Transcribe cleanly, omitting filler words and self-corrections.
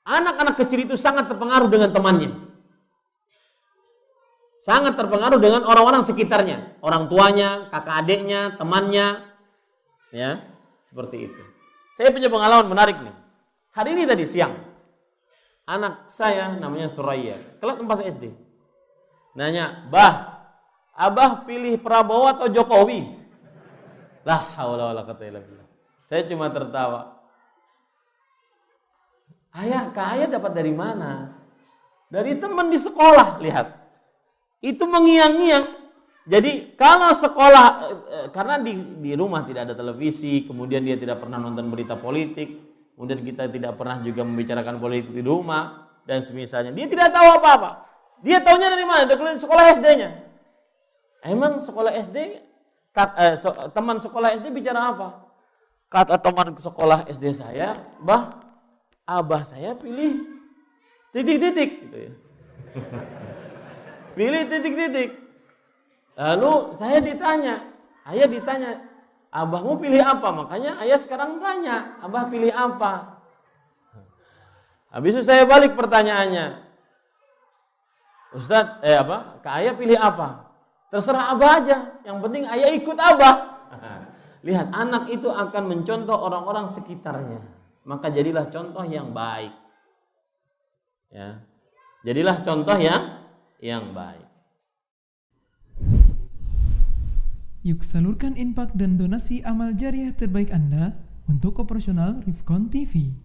Anak-anak kecil itu sangat terpengaruh dengan temannya. Sangat terpengaruh dengan orang-orang sekitarnya, orang tuanya, kakak adiknya, temannya, ya, seperti itu. Saya punya pengalaman menarik nih. Hari ini tadi siang, anak saya namanya Suraya, kelas 4 SD. Nanya, "Bah, Abah pilih Prabowo atau Jokowi?" La haula wala quwata illa billah. Saya cuma tertawa. Ayah dapat dari mana? Dari teman di sekolah, lihat. Itu mengiang-ngiang. Jadi kalau sekolah, karena di rumah tidak ada televisi, kemudian dia tidak pernah nonton berita politik, kemudian kita tidak pernah juga membicarakan politik di rumah, dan semisalnya. Dia tidak tahu apa-apa. Dia taunya dari mana? Dari sekolah SD-nya. Emang sekolah SD, teman sekolah SD bicara apa? Kata teman sekolah SD saya, "Bah, Abah saya pilih titik-titik," gitu ya. Pilih titik-titik. Lalu saya ditanya, ayah ditanya, "Abahmu pilih apa?" Makanya ayah sekarang tanya, "Abah pilih apa?" Habis itu saya balik pertanyaannya, "Ustadz, ke ayah pilih apa?" "Terserah Abah aja, yang penting ayah ikut Abah." Lihat, anak itu akan mencontoh orang-orang sekitarnya. Maka jadilah contoh yang baik. Ya. Jadilah contoh yang baik. Yuk salurkan infak dan donasi amal jariah terbaik Anda untuk operasional Rifkon TV.